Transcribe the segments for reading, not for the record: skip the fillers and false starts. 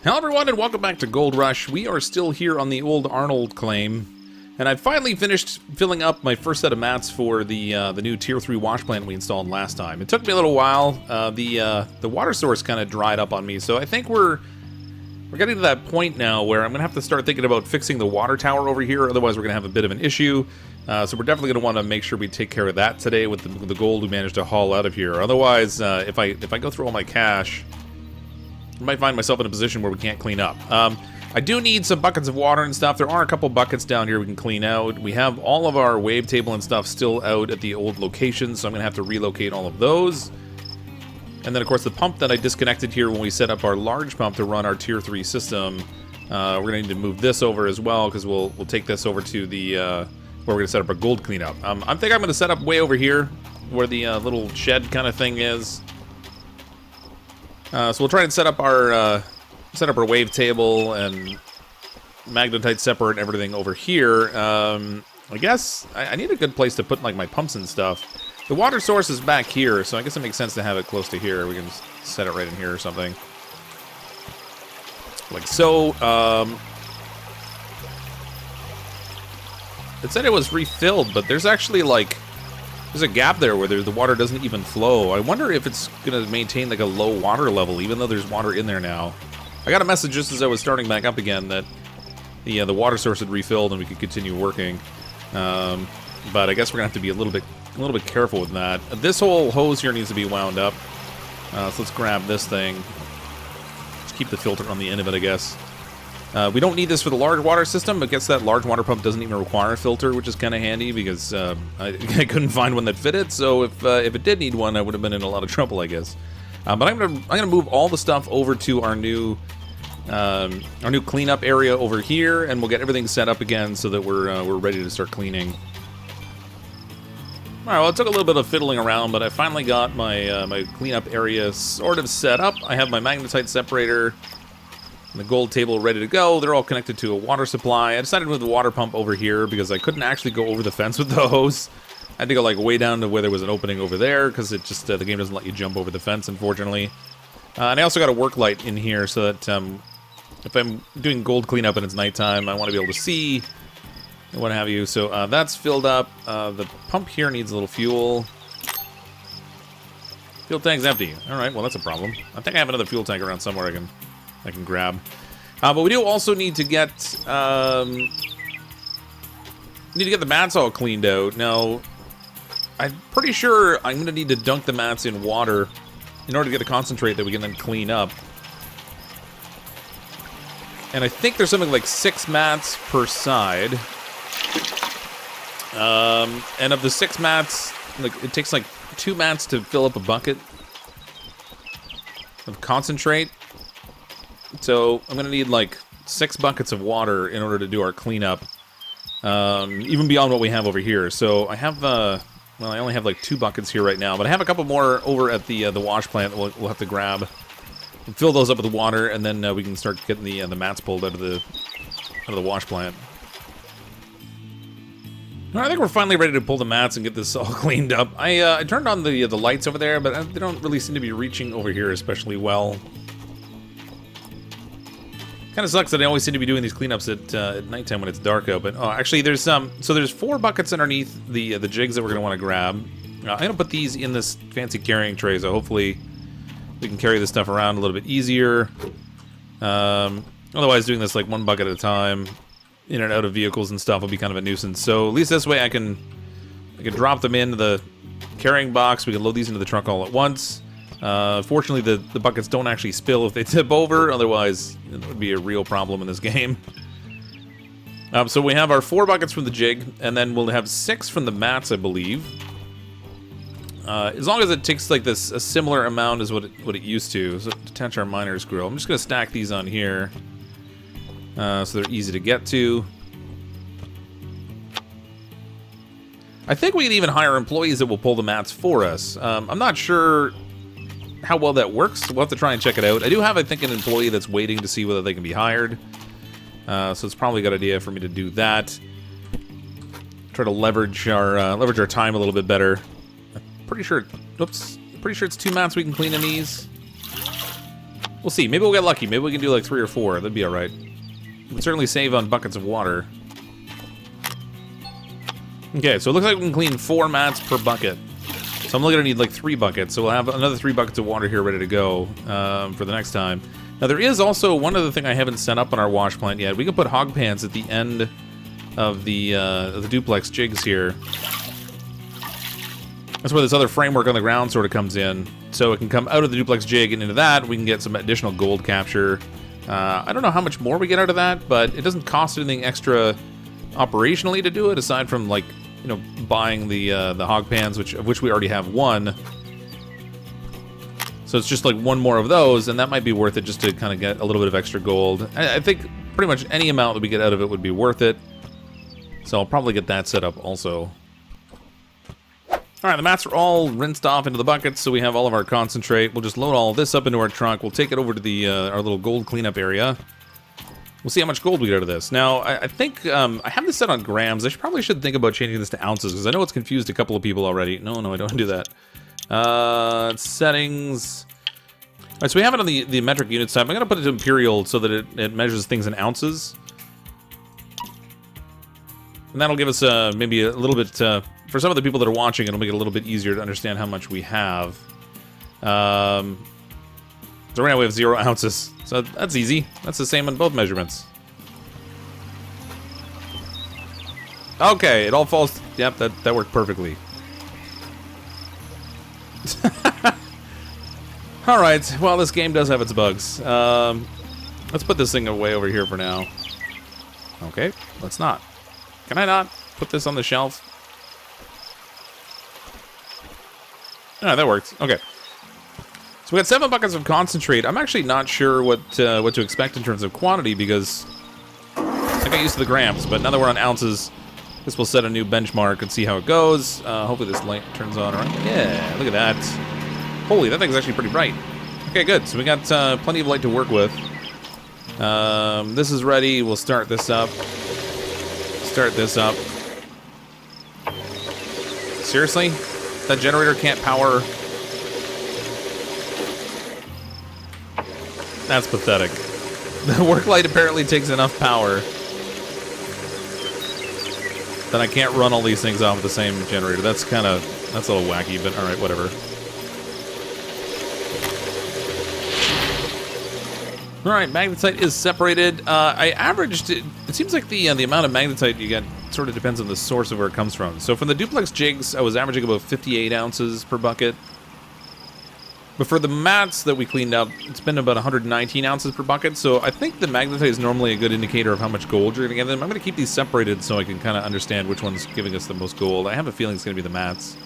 Hello everyone and welcome back to Gold Rush. We are still here on the old Arnold claim, and I finally finished filling up my first set of mats for the new Tier 3 wash plant we installed last time. It took me a little while. The water source kind of dried up on me, so I think we're getting to that point now where I'm going to have to start thinking about fixing the water tower over here, otherwise we're going to have a bit of an issue. So we're definitely going to want to make sure we take care of that today with the gold we managed to haul out of here. Otherwise, if I go through all my cash, I might find myself in a position where we can't clean up. I do need some buckets of water and stuff. There are a couple buckets down here we can clean out. We have all of our wave table and stuff still out at the old location, so I'm going to have to relocate all of those. And then, of course, the pump that I disconnected here when we set up our large pump to run our Tier 3 system, we're going to need to move this over as well, because we'll take this over to the where we're going to set up our gold cleanup. I think I'm going to set up way over here, where the little shed kind of thing is. So we'll try and set up our wave table and magnetite separator and everything over here. I guess I need a good place to put like my pumps and stuff. The water source is back here, so I guess it makes sense to have it close to here. We can just set it right in here or something, like so. It said it was refilled, but there's actually like there's a gap there where the water doesn't even flow. I wonder if it's going to maintain like a low water level, even though there's water in there now. I got a message just as I was starting back up again that the water source had refilled and we could continue working. But I guess we're going to have to be a little bit careful with that. This whole hose here needs to be wound up. So let's grab this thing. Just keep the filter on the end of it, I guess. We don't need this for the large water system. I guess that large water pump doesn't even require a filter, which is kind of handy because I couldn't find one that fit it. So if it did need one, I would have been in a lot of trouble, I guess. But I'm gonna move all the stuff over to our new cleanup area over here, and we'll get everything set up again so that we're ready to start cleaning. All right. Well, it took a little bit of fiddling around, but I finally got my my cleanup area sort of set up. I have my magnetite separator and the gold table ready to go. They're all connected to a water supply. I decided to move the water pump over here because I couldn't actually go over the fence with the hose. I had to go like way down to where there was an opening over there because it just the game doesn't let you jump over the fence, unfortunately. And I also got a work light in here so that if I'm doing gold cleanup and it's nighttime, I want to be able to see and what have you. So that's filled up. The pump here needs a little fuel. Fuel tank's empty. All right, well that's a problem. I think I have another fuel tank around somewhere I can grab. But we do also need to get the mats all cleaned out. Now, I'm pretty sure I'm going to need to dunk the mats in water in order to get a concentrate that we can then clean up. And I think there's something like 6 mats per side. And of the 6 mats, like it takes like 2 mats to fill up a bucket of concentrate. So I'm going to need like 6 buckets of water in order to do our cleanup, even beyond what we have over here. So I have, well, I only have like 2 buckets here right now, but I have a couple more over at the wash plant that we'll have to grab and fill those up with water, and then we can start getting the mats pulled out of the wash plant. All right, I think we're finally ready to pull the mats and get this all cleaned up. I turned on the lights over there, but they don't really seem to be reaching over here especially well. Kind of sucks that I always seem to be doing these cleanups at nighttime when it's dark out. But actually, there's so there's 4 buckets underneath the jigs that we're gonna want to grab. I'm gonna put these in this fancy carrying tray, so hopefully we can carry this stuff around a little bit easier. Otherwise, doing this like 1 bucket at a time, in and out of vehicles and stuff, will be kind of a nuisance. So at least this way, I can drop them into the carrying box. We can load these into the truck all at once. Fortunately, the buckets don't actually spill if they tip over. Otherwise, it would be a real problem in this game. So we have our 4 buckets from the jig, and then we'll have 6 from the mats, I believe. As long as it takes like a similar amount as what it used to. So detach our miner's grill. I'm just gonna stack these on here, so they're easy to get to. I think we can even hire employees that will pull the mats for us. I'm not sure how well that works. We'll have to try and check it out. I do have, I think, an employee that's waiting to see whether they can be hired. So it's probably a good idea for me to do that. Try to leverage our time a little bit better. I'm pretty sure. Oops. Pretty sure it's 2 mats we can clean in these. We'll see. Maybe we'll get lucky. Maybe we can do like 3 or 4. That'd be alright. We can certainly save on buckets of water. Okay, so it looks like we can clean 4 mats per bucket. So I'm only going to need like 3 buckets. So we'll have another 3 buckets of water here ready to go for the next time. Now there is also one other thing I haven't set up on our wash plant yet. We can put hog pans at the end of the duplex jigs here. That's where this other framework on the ground sort of comes in. So it can come out of the duplex jig and into that, we can get some additional gold capture. I don't know how much more we get out of that, but it doesn't cost anything extra operationally to do it, aside from, like, you know, buying the hog pans, of which we already have 1. So it's just like 1 more of those, and that might be worth it just to kind of get a little bit of extra gold. I think pretty much any amount that we get out of it would be worth it. So I'll probably get that set up also. Alright, the mats are all rinsed off into the buckets, so we have all of our concentrate. We'll just load all this up into our trunk. We'll take it over to the our little gold cleanup area. We'll see how much gold we get out of this. Now, I think I have this set on grams. I probably should think about changing this to ounces, because I know it's confused a couple of people already. No, I don't do that. Settings. Alright, so we have it on the metric units type. I'm going to put it to imperial so that it measures things in ounces. And that'll give us maybe a little bit, for some of the people that are watching, it'll make it a little bit easier to understand how much we have. So right now we have 0 ounces. So that's easy. That's the same on both measurements. Okay, it all falls... Yep, that worked perfectly. Alright, well, this game does have its bugs. Let's put this thing away over here for now. Okay, let's not. Can I not put this on the shelf? Ah, that worked. Okay. So we got 7 buckets of concentrate. I'm actually not sure what to expect in terms of quantity, because I got used to the grams, but now that we're on ounces, this will set a new benchmark and see how it goes. Hopefully this light turns on. Right? Yeah, look at that. Holy, that thing's actually pretty bright. Okay, good. So we got plenty of light to work with. This is ready. We'll start this up. Start this up. Seriously? That generator can't power? That's pathetic. The work light apparently takes enough power that I can't run all these things off of the same generator. That's a little wacky, but alright, whatever. Alright, magnetite is separated. I averaged... It seems like the amount of magnetite you get sort of depends on the source of where it comes from. So from the duplex jigs, I was averaging about 58 ounces per bucket. But for the mats that we cleaned up, it's been about 119 ounces per bucket. So I think the magnetite is normally a good indicator of how much gold you're going to get them. I'm going to keep these separated so I can kind of understand which one's giving us the most gold. I have a feeling it's going to be the mats.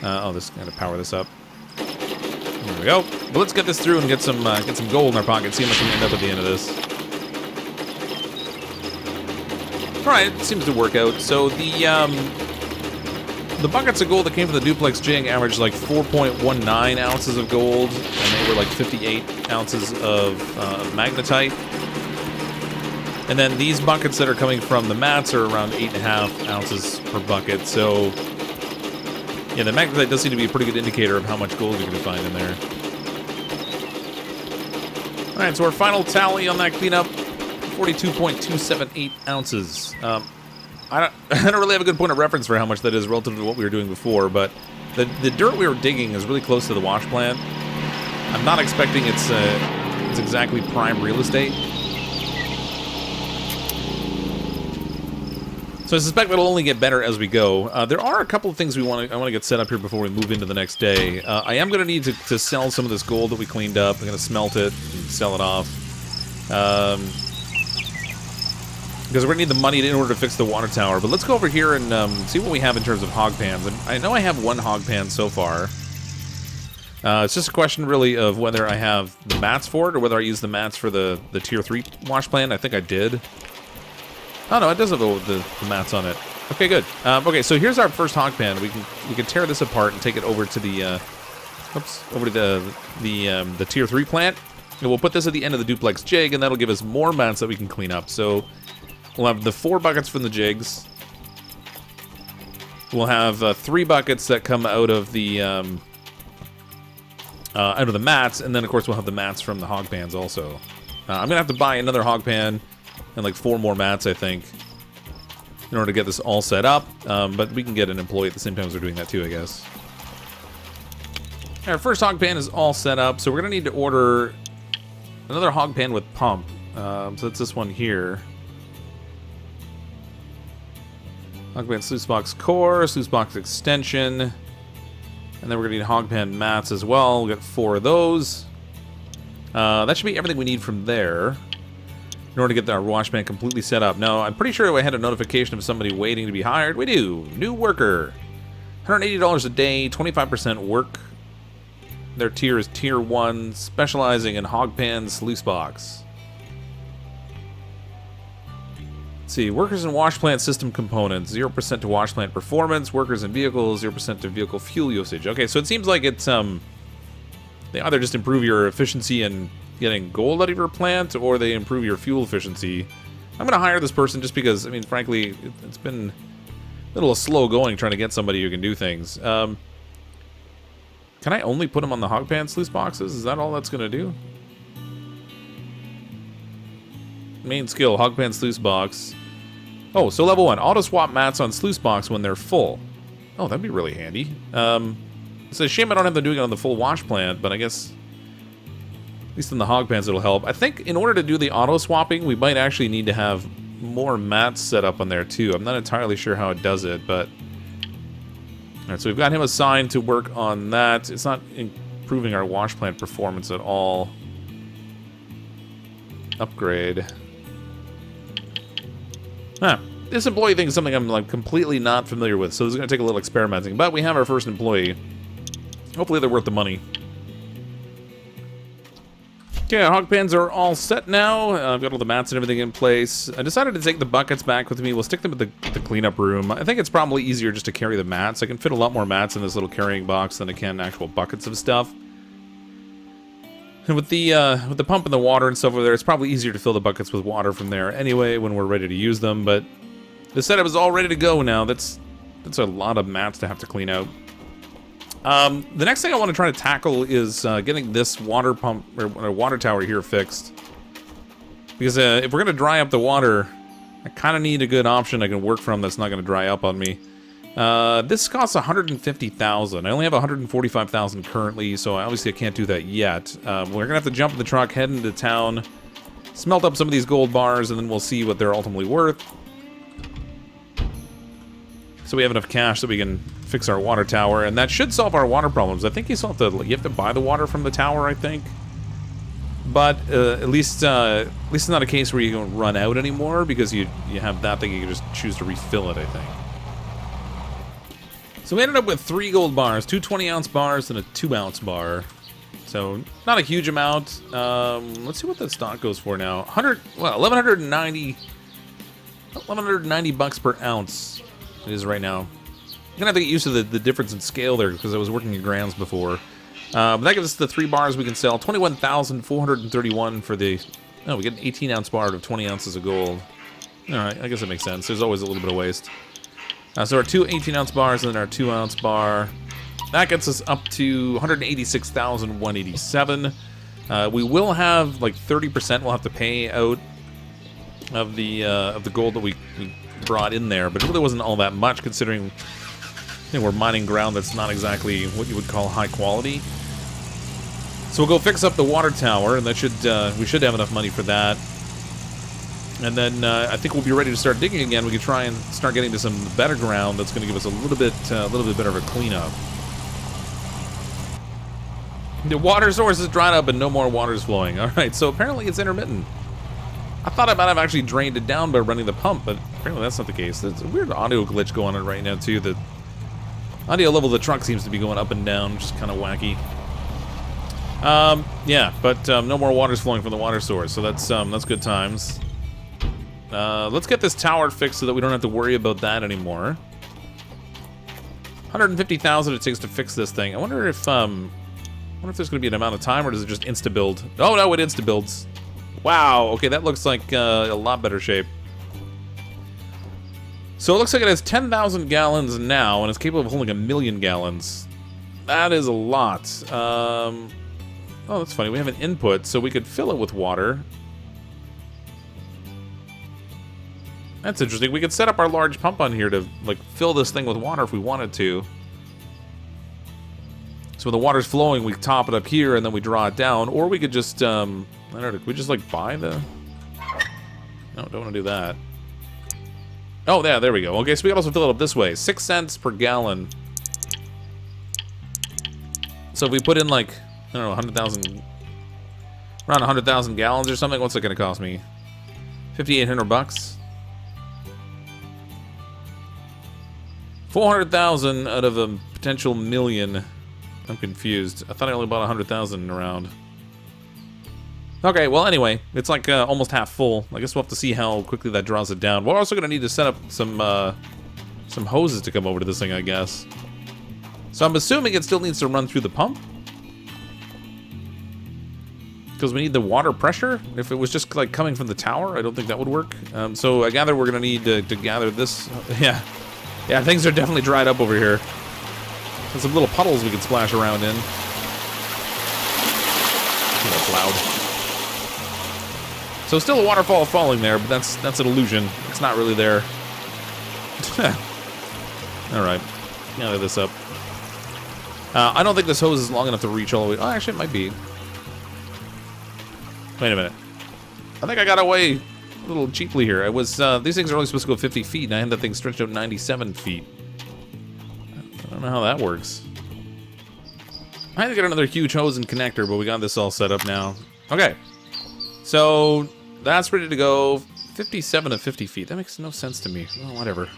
Oh, this got to power this up. There we go. But let's get this through and get some gold in our pocket. See how much we end up at the end of this. All right, it seems to work out. So the buckets of gold that came from the duplex jig averaged like 4.19 ounces of gold, and they were like 58 ounces of magnetite. And then these buckets that are coming from the mats are around 8.5 ounces per bucket. So yeah, the magnetite does seem to be a pretty good indicator of how much gold you're going to find in there. All right, so our final tally on that cleanup, 42.278 ounces. I don't really have a good point of reference for how much that is relative to what we were doing before, but the dirt we were digging is really close to the wash plant. I'm not expecting it's exactly prime real estate. So I suspect it'll only get better as we go. There are a couple of things I want to get set up here before we move into the next day. I am going to need to sell some of this gold that we cleaned up. I'm going to smelt it and sell it off. Because we're going to need the money in order to fix the water tower. But let's go over here and see what we have in terms of hog pans. And I know I have 1 hog pan so far. It's just a question, really, of whether I have the mats for it or whether I use the mats for the Tier 3 wash plant. I think I did. Oh, no, it does have the mats on it. Okay, good. Okay, so here's our first hog pan. We can tear this apart and take it over to the the Tier 3 plant. And we'll put this at the end of the duplex jig, and that'll give us more mats that we can clean up. So we'll have the 4 buckets from the jigs. We'll have 3 buckets that come out of the out of the mats, and then of course we'll have the mats from the hog pans also. I'm gonna have to buy another hog pan and like 4 more mats, I think, in order to get this all set up. But we can get an employee at the same time as we're doing that too, I guess. Our first hog pan is all set up, so we're gonna need to order another hog pan with pump. So that's this one here. Hog pan sluice box core, sluice box extension, and then we're gonna need hog pan mats as well. We'll get 4 of those. That should be everything we need from there in order to get our wash pan completely set up. Now, I'm pretty sure I had a notification of somebody waiting to be hired. We do. New worker. $180 a day, 25% work. Their tier is tier 1, specializing in hog pan sluice box. Let's see, workers and wash plant system components, 0% to wash plant performance, workers and vehicles, 0% to vehicle fuel usage. Okay, so it seems like it's, they either just improve your efficiency in getting gold out of your plant, or they improve your fuel efficiency. I'm going to hire this person just because, I mean, frankly, it's been a little slow going trying to get somebody who can do things. Can I only put them on the hog pan sluice boxes? Is that all that's going to do? Main skill, hog pan sluice box. Oh, so level 1, auto swap mats on sluice box when they're full. Oh, that'd be really handy. It's a shame I don't have them doing it on the full wash plant, but I guess at least in the hog pans it'll help. I think in order to do the auto swapping, we might actually need to have more mats set up on there too. I'm not entirely sure how it does it, but alright, so we've got him assigned to work on that. It's not improving our wash plant performance at all. Upgrade. Huh. This employee thing is something I'm like completely not familiar with, so this is going to take a little experimenting. But we have our first employee. Hopefully they're worth the money. Okay, our hog pans are all set now. I've got all the mats and everything in place. I decided to take the buckets back with me. We'll stick them at the cleanup room. I think it's probably easier just to carry the mats. I can fit a lot more mats in this little carrying box than I can actual buckets of stuff. And with the pump and the water and stuff over there, it's probably easier to fill the buckets with water from there anyway when we're ready to use them. But the setup is all ready to go now. That's a lot of mats to have to clean out. The next thing I want to try to tackle is getting this water pump or water tower here fixed. Because if we're going to dry up the water, I kind of need a good option I can work from that's not going to dry up on me. This costs $150,000. I only have $145,000 currently, so obviously I can't do that yet. We're gonna have to jump in the truck, head into town, smelt up some of these gold bars, and then we'll see what they're ultimately worth. So we have enough cash that we can fix our water tower, and that should solve our water problems. I think you still have to buy the water from the tower, I think. But at least it's not a case where you don't run out anymore, because you have that thing, you can just choose to refill it, I think. So we ended up with 3 gold bars, 2 20-ounce bars, and a 2-ounce bar. So not a huge amount. Let's see what the stock goes for now. 1190 bucks per ounce it is right now. I'm gonna have to get used to the difference in scale there because I was working in grams before. But that gives us the 3 bars we can sell. 21,431 for the. Oh, we get an 18-ounce bar out of 20 ounces of gold. All right, I guess that makes sense. There's always a little bit of waste. So our 2 18-ounce bars and then our 2-ounce bar. That gets us up to 186,187. We will have like 30% we'll have to pay out of the gold that we brought in there, but it really wasn't all that much considering we're mining ground that's not exactly what you would call high quality. So we'll go fix up the water tower, and that should we should have enough money for that. And then I think we'll be ready to start digging again. We can try and start getting to some better ground that's going to give us a little bit better of a cleanup. The water source is dried up and no more water is flowing. All right, so apparently it's intermittent. I thought I might have actually drained it down by running the pump, but apparently that's not the case. There's a weird audio glitch going on right now too. The audio level of the truck seems to be going up and down, which is kind of wacky. Yeah, but no more water's flowing from the water source, so that's good times. Let's get this tower fixed so that we don't have to worry about that anymore. 150,000 it takes to fix this thing. I wonder if there's going to be an amount of time, or does it just insta-build? Oh no, it insta-builds. Wow, okay, that looks like a lot better shape. So it looks like it has 10,000 gallons now, and it's capable of holding 1,000,000 gallons. That is a lot. Oh, that's funny. We have an input, so we could fill it with water. That's interesting. We could set up our large pump on here to, like, fill this thing with water if we wanted to. So when the water's flowing, we top it up here, and then we draw it down. Or we could just, I don't know, could we just, like, buy the... No, don't want to do that. Oh, yeah, there we go. Okay, so we can also fill it up this way. 6 cents per gallon. So if we put in, like, I don't know, 100,000... Around 100,000 gallons or something, what's it going to cost me? 5,800 bucks? 400,000 out of a potential million. I'm confused. I thought I only bought 100,000 around. Okay, well, anyway, it's like almost half full. I guess we'll have to see how quickly that draws it down. We're also going to need to set up some hoses to come over to this thing, I guess. So I'm assuming it still needs to run through the pump. Because we need the water pressure. If it was just like coming from the tower, I don't think that would work. So I gather we're going to need to gather this. Yeah. Yeah, things are definitely dried up over here. There's some little puddles we can splash around in. That's loud. So still a waterfall falling there, but that's an illusion. It's not really there. Alright. Gather this up. I don't think this hose is long enough to reach all the way. Oh, actually, it might be. Wait a minute. I think I got away a little cheaply here. I was, these things are only supposed to go 50 feet, and I had that thing stretched out 97 feet. I don't know how that works. I had to get another huge hose and connector, but we got this all set up now. Okay. So, that's ready to go. 57 to 50 feet. That makes no sense to me. Well, whatever.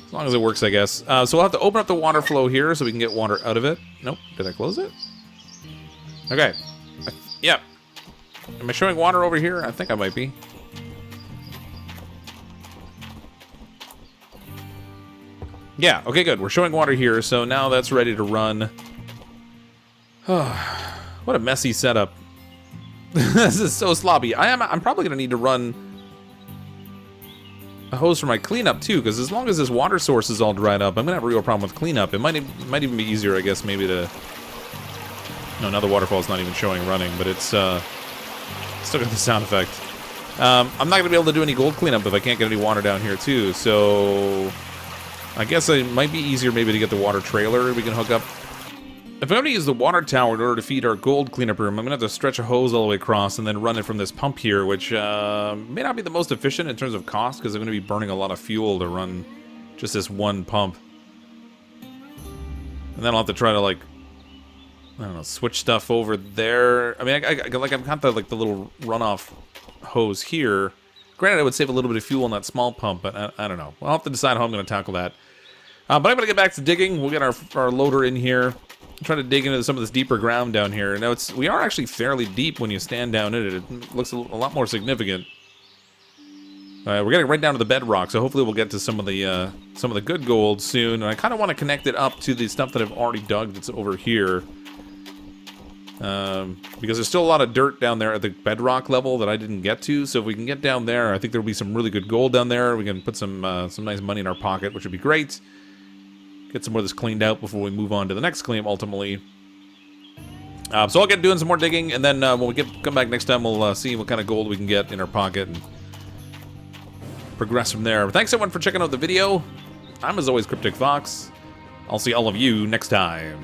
As long as it works, I guess. So we'll have to open up the water flow here so we can get water out of it. Nope. Did I close it? Okay. Yep. Am I showing water over here? I think I might be. Yeah, okay, good. We're showing water here, so now that's ready to run. What a messy setup. This is so sloppy. I'm probably going to need to run a hose for my cleanup, too, because as long as this water source is all dried up, I'm going to have a real problem with cleanup. It might even be easier, I guess, maybe to... No, now the waterfall's not even showing running, but it's... Still got the sound effect. I'm not going to be able to do any gold cleanup if I can't get any water down here, too, so... I guess it might be easier maybe to get the water trailer we can hook up. If I'm going to use the water tower in order to feed our gold cleanup room, I'm going to have to stretch a hose all the way across and then run it from this pump here, which may not be the most efficient in terms of cost, because I'm going to be burning a lot of fuel to run just this one pump. And then I'll have to try to, like, I don't know, switch stuff over there. I mean, I've got the, like, the little runoff hose here. Granted, I would save a little bit of fuel on that small pump, but I don't know. I'll have to decide how I'm going to tackle that. But I'm going to get back to digging. We'll get our loader in here. Try to dig into some of this deeper ground down here. Now, we are actually fairly deep when you stand down in it. It looks a lot more significant. We're getting right down to the bedrock, so hopefully we'll get to some of the good gold soon. And I kind of want to connect it up to the stuff that I've already dug that's over here. Because there's still a lot of dirt down there at the bedrock level that I didn't get to. So if we can get down there, I think there'll be some really good gold down there. We can put some nice money in our pocket, which would be great. Get some more of this cleaned out before we move on to the next claim, ultimately. So I'll get doing some more digging, and then when we come back next time, we'll see what kind of gold we can get in our pocket and progress from there. Thanks, everyone, for checking out the video. I'm, as always, CrypticFox. I'll see all of you next time.